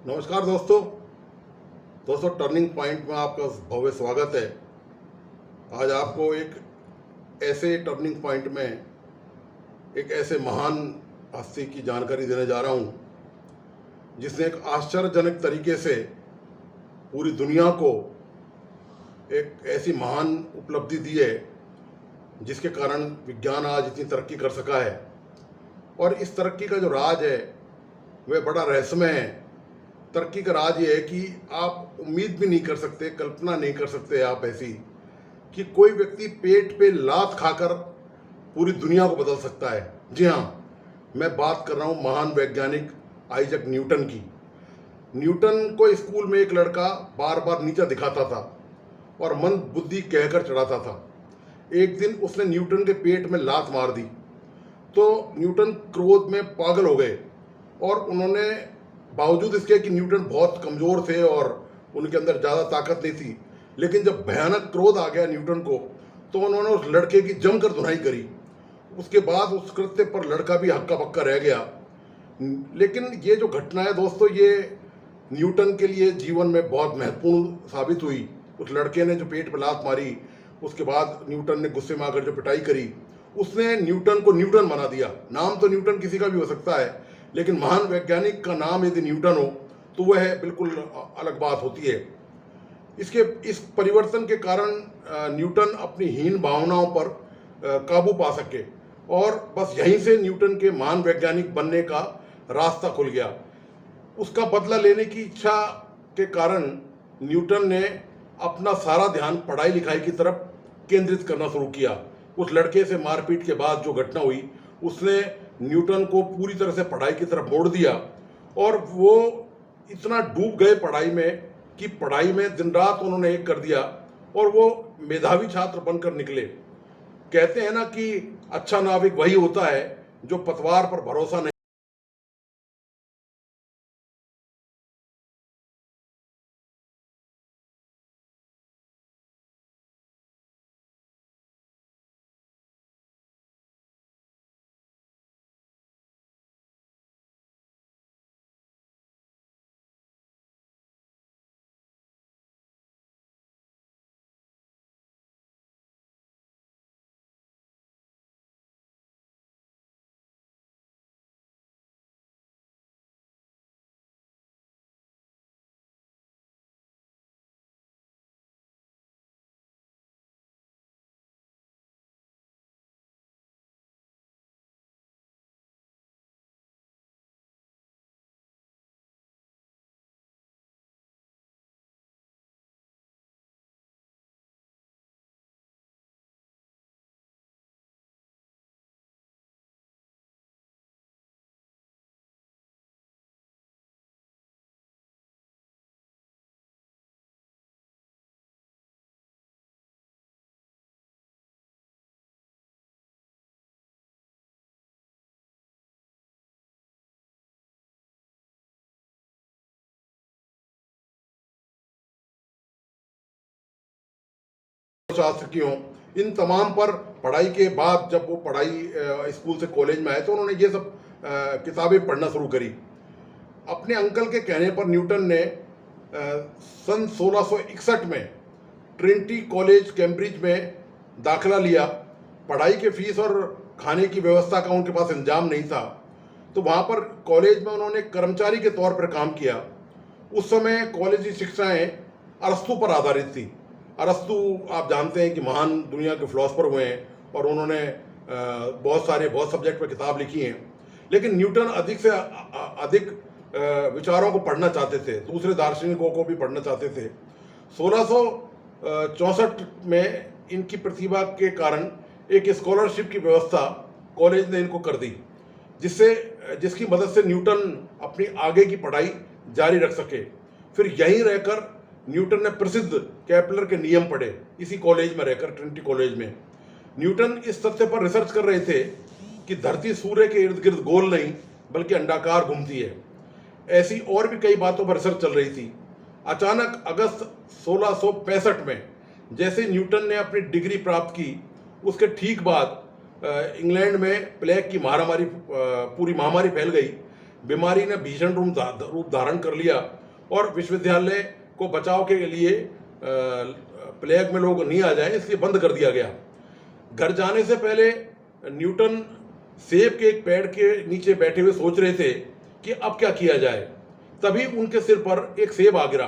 नमस्कार दोस्तों turning point में आपका भव्य स्वागत है। आज आपको एक ऐसे टर्निंग पॉइंट में एक ऐसे महान हस्ती की जानकारी देने जा रहा हूं जिसने एक आश्चर्यजनक तरीके से पूरी दुनिया को एक ऐसी महान उपलब्धि दी है जिसके कारण विज्ञान आज इतनी तरक्की कर सका है। और इस तरक्की का जो राज है वह बड़ा रहस्यमय है। तरक्की का राज ये है कि आप उम्मीद भी नहीं कर सकते, कल्पना नहीं कर सकते आप ऐसी कि कोई व्यक्ति पेट पे लात खाकर पूरी दुनिया को बदल सकता है। जी हाँ, मैं बात कर रहा हूँ महान वैज्ञानिक आइजैक न्यूटन की। न्यूटन को स्कूल में एक लड़का बार बार नीचा दिखाता था और मंद बुद्धि कहकर चढ़ाता था। एक दिन उसने न्यूटन के पेट में लात मार दी तो न्यूटन क्रोध में पागल हो गए और उन्होंने, बावजूद इसके कि न्यूटन बहुत कमज़ोर थे और उनके अंदर ज़्यादा ताकत नहीं थी, लेकिन जब भयानक क्रोध आ गया न्यूटन को तो उन्होंने उस लड़के की जमकर धुनाई करी। उसके बाद उस कृत्य पर लड़का भी हक्का बक्का रह गया। लेकिन ये जो घटना है दोस्तों, ये न्यूटन के लिए जीवन में बहुत महत्वपूर्ण साबित हुई। उस लड़के ने जो पेट पर लात मारी, उसके बाद न्यूटन ने गुस्से में आकर जो पिटाई करी, उसने न्यूटन को न्यूटन बना दिया। नाम तो न्यूटन किसी का भी हो सकता है, लेकिन महान वैज्ञानिक का नाम यदि न्यूटन हो तो वह बिल्कुल अलग बात होती है। इस परिवर्तन के कारण न्यूटन अपनी हीन भावनाओं पर काबू पा सके और बस यहीं से न्यूटन के महान वैज्ञानिक बनने का रास्ता खुल गया। उसका बदला लेने की इच्छा के कारण न्यूटन ने अपना सारा ध्यान पढ़ाई लिखाई की तरफ केंद्रित करना शुरू किया। उस लड़के से मारपीट के बाद जो घटना हुई उसने न्यूटन को पूरी तरह से पढ़ाई की तरफ मोड़ दिया और वो इतना डूब गए पढ़ाई में कि पढ़ाई में दिन रात उन्होंने एक कर दिया और वो मेधावी छात्र बनकर निकले। कहते हैं ना कि अच्छा नाविक वही होता है जो पतवार पर भरोसा नहीं। शास्त्र की हों, इन तमाम पर पढ़ाई के बाद जब वो पढ़ाई स्कूल से कॉलेज में आए तो उन्होंने ये सब किताबें पढ़ना शुरू करी। अपने अंकल के कहने पर न्यूटन ने सन 1661 में ट्रिनिटी कॉलेज कैम्ब्रिज में दाखिला लिया। पढ़ाई के फीस और खाने की व्यवस्था का उनके पास इंतजाम नहीं था, तो वहाँ पर कॉलेज में उन्होंने कर्मचारी के तौर पर काम किया। उस समय कॉलेज की शिक्षाएं अरस्तू पर आधारित थी। अरस्तू आप जानते हैं कि महान दुनिया के फिलोसफर हुए हैं और उन्होंने बहुत सब्जेक्ट पर किताब लिखी हैं। लेकिन न्यूटन अधिक से अधिक विचारों को पढ़ना चाहते थे, दूसरे दार्शनिकों को भी पढ़ना चाहते थे। 1664 में इनकी प्रतिभा के कारण एक स्कॉलरशिप की व्यवस्था कॉलेज ने इनको कर दी, जिसकी मदद से न्यूटन अपनी आगे की पढ़ाई जारी रख सके। फिर यहीं रहकर न्यूटन ने प्रसिद्ध केपलर के नियम पढ़े, इसी कॉलेज में रहकर, ट्रिनिटी कॉलेज में। न्यूटन इस तथ्य पर रिसर्च कर रहे थे कि धरती सूर्य के इर्द गिर्द गोल नहीं बल्कि अंडाकार घूमती है। ऐसी और भी कई बातों पर रिसर्च चल रही थी। अचानक अगस्त 1665 में जैसे न्यूटन ने अपनी डिग्री प्राप्त की, उसके ठीक बाद इंग्लैंड में प्लेग की पूरी महामारी फैल गई, बीमारी ने भीषण रूप धारण कर लिया और विश्वविद्यालय को बचाव के लिए प्लेग में लोग नहीं आ जाए इसलिए बंद कर दिया गया। घर जाने से पहले न्यूटन सेब के एक पेड़ के नीचे बैठे हुए सोच रहे थे कि अब क्या किया जाए। तभी उनके सिर पर एक सेब आ गिरा।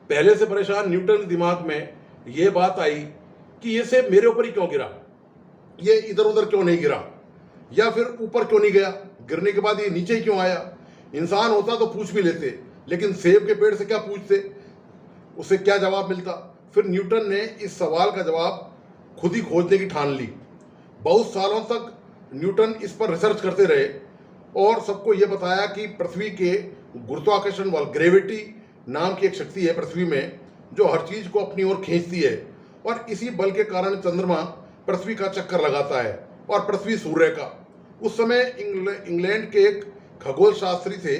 पहले से परेशान न्यूटन के दिमाग में यह बात आई कि ये सेब मेरे ऊपर ही क्यों गिरा, ये इधर उधर क्यों नहीं गिरा, या फिर ऊपर क्यों नहीं गया, गिरने के बाद ये नीचे ही क्यों आया। इंसान होता तो पूछ भी लेते, लेकिन सेब के पेड़ से क्या पूछते, उससे क्या जवाब मिलता। फिर न्यूटन ने इस सवाल का जवाब खुद ही खोजने की ठान ली। बहुत सालों तक न्यूटन इस पर रिसर्च करते रहे और सबको यह बताया कि पृथ्वी के गुरुत्वाकर्षण बल, ग्रेविटी नाम की एक शक्ति है पृथ्वी में जो हर चीज को अपनी ओर खींचती है, और इसी बल के कारण चंद्रमा पृथ्वी का चक्कर लगाता है और पृथ्वी सूर्य का। उस समय इंग्लैंड के एक खगोल शास्त्री थे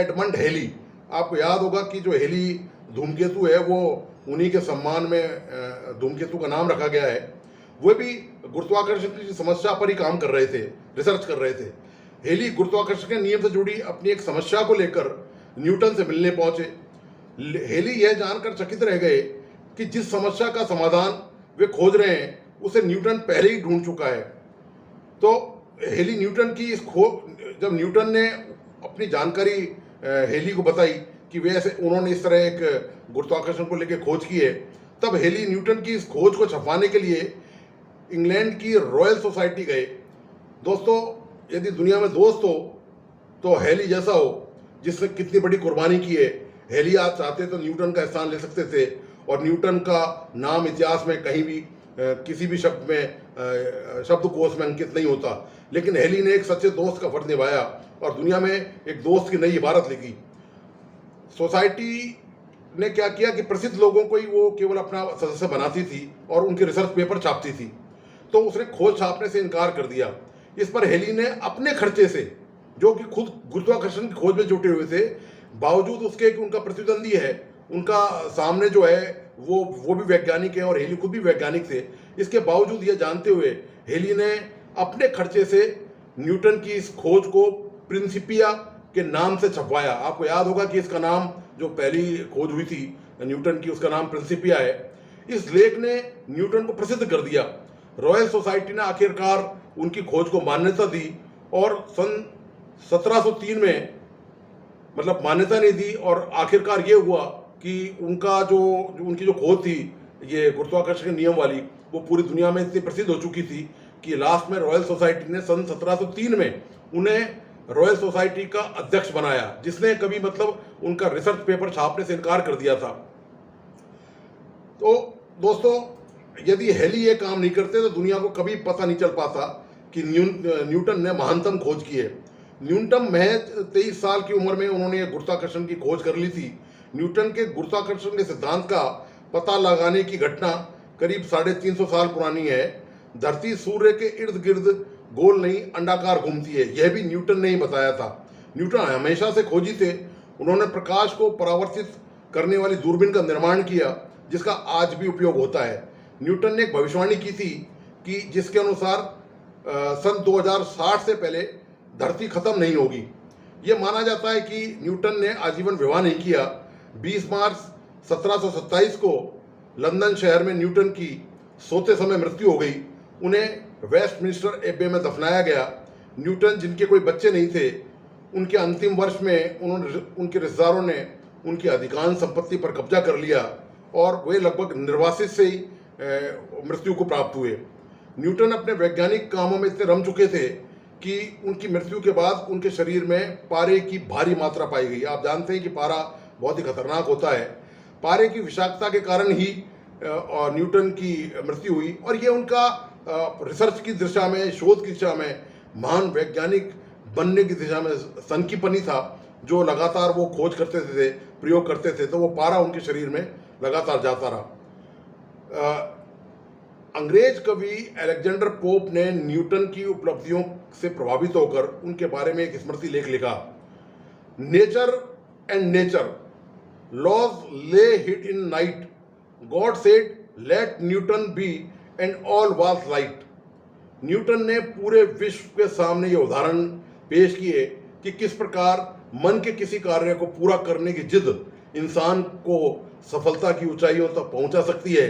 एडमंड हेली। आपको याद होगा कि जो हेली धूमकेतु है वो उन्हीं के सम्मान में धूमकेतु का नाम रखा गया है। वे भी गुरुत्वाकर्षण की समस्या पर ही काम कर रहे थे, रिसर्च कर रहे थे। हेली गुरुत्वाकर्षण के नियम से जुड़ी अपनी एक समस्या को लेकर न्यूटन से मिलने पहुंचे। हेली यह जानकर चकित रह गए कि जिस समस्या का समाधान वे खोज रहे हैं उसे न्यूटन पहले ही ढूंढ चुका है। तो हेली न्यूटन की जब न्यूटन ने अपनी जानकारी हेली को बताई कि उन्होंने इस तरह एक गुरुत्वाकर्षण को लेकर खोज की है, तब हेली न्यूटन की इस खोज को छपवाने के लिए इंग्लैंड की रॉयल सोसाइटी गए। दोस्तों, यदि दुनिया में दोस्त हो तो हेली जैसा हो जिसने कितनी बड़ी कुर्बानी की है। हेली आज चाहते तो न्यूटन का स्थान ले सकते थे और न्यूटन का नाम इतिहास में कहीं भी किसी भी शब्दकोश में अंकित नहीं होता, लेकिन हेली ने एक सच्चे दोस्त का फर्ज निभाया और दुनिया में एक दोस्त की नई इबारत लिखी। सोसाइटी ने क्या किया कि प्रसिद्ध लोगों को ही वो केवल अपना सदस्य बनाती थी और उनके रिसर्च पेपर छापती थी, तो उसने खोज छापने से इनकार कर दिया। इस पर हेली ने अपने खर्चे से, जो कि खुद गुरुत्वाकर्षण की खोज में जुटे हुए थे, बावजूद उसके कि उनका प्रतिद्वंदी है, उनका सामने जो है वो भी वैज्ञानिक है और हेली खुद भी वैज्ञानिक थे, इसके बावजूद ये जानते हुए हेली ने अपने खर्चे से न्यूटन की इस खोज को प्रिंसिपिया के नाम से छपवाया। आपको याद होगा कि इसका नाम, जो पहली खोज हुई थी न्यूटन की, उसका नाम प्रिंसिपिया है। इस लेख ने न्यूटन को प्रसिद्ध कर दिया। रॉयल सोसाइटी ने आखिरकार उनकी खोज को मान्यता दी और सन 1703 में मतलब मान्यता नहीं दी, और आखिरकार ये हुआ कि उनकी जो खोज थी ये गुरुत्वाकर्षण के नियम वाली, वो पूरी दुनिया में इतनी प्रसिद्ध हो चुकी थी कि लास्ट में रॉयल सोसाइटी ने सन 1703 में उन्हें रॉयल सोसाइटी का अध्यक्ष बनाया, जिसने कभी मतलब उनका रिसर्च पेपर छापने से इनकार कर दिया था। तो दोस्तों, यदि हेली ये काम नहीं करते तो दुनिया को कभी पता नहीं चल पाता कि न्यूटन ने महानतम खोज की है। न्यूटन महज 23 साल की उम्र में उन्होंने गुरुत्वाकर्षण की खोज कर ली थी। न्यूटन के गुरुत्वाकर्षण के सिद्धांत का पता लगाने की घटना करीब 350 साल पुरानी है। धरती सूर्य के इर्द गिर्द गोल नहीं अंडाकार घूमती है, यह भी न्यूटन ने ही बताया था। न्यूटन हमेशा से खोजी थे। उन्होंने प्रकाश को परावर्तित करने वाली दूरबीन का निर्माण किया, जिसका आज भी उपयोग होता है। न्यूटन ने एक भविष्यवाणी की थी कि जिसके अनुसार सन 2060 से पहले धरती खत्म नहीं होगी। यह माना जाता है कि न्यूटन ने आजीवन विवाह नहीं किया। 20 मार्च 1727 को लंदन शहर में न्यूटन की सोते समय मृत्यु हो गई। उन्हें वेस्टमिंस्टर एबे में दफनाया गया। न्यूटन, जिनके कोई बच्चे नहीं थे, उनके अंतिम वर्ष में उनके रिश्तेदारों ने उनकी अधिकांश संपत्ति पर कब्जा कर लिया और वे लगभग निर्वासित से ही मृत्यु को प्राप्त हुए। न्यूटन अपने वैज्ञानिक कामों में इतने रम चुके थे कि उनकी मृत्यु के बाद उनके शरीर में पारे की भारी मात्रा पाई गई। आप जानते हैं कि पारा बहुत ही खतरनाक होता है। पारे की विषाक्तता के कारण ही न्यूटन की मृत्यु हुई, और ये उनका रिसर्च की दिशा में, शोध की दिशा में, महान वैज्ञानिक बनने की दिशा में सनकीपनी था, जो लगातार वो खोज करते थे, प्रयोग करते थे, तो वो पारा उनके शरीर में लगातार जाता रहा। अंग्रेज कवि अलेक्जेंडर पोप ने न्यूटन की उपलब्धियों से प्रभावित होकर उनके बारे में एक स्मृति लेख लिखा। Nature and nature laws lay hid in night, God said let Newton be and all was light. Newton ने पूरे विश्व के सामने ये उदाहरण पेश किए कि किस प्रकार मन के किसी कार्य को पूरा करने की जिद इंसान को सफलता की ऊंचाइयों तक पहुंचा सकती है।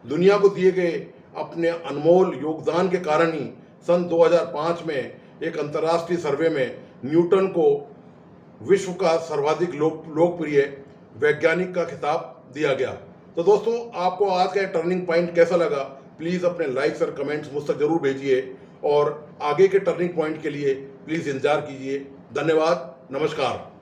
दुनिया को दिए गए अपने अनमोल योगदान के कारण ही सन 2005 में एक अंतर्राष्ट्रीय सर्वे में न्यूटन को विश्व का सर्वाधिक लोकप्रिय वैज्ञानिक का खिताब दिया गया। तो दोस्तों, आपको आज का टर्निंग पॉइंट कैसा लगा, प्लीज़ अपने लाइक्स और कमेंट्स मुझ तक जरूर भेजिए और आगे के टर्निंग पॉइंट के लिए प्लीज़ इंतजार कीजिए। धन्यवाद, नमस्कार।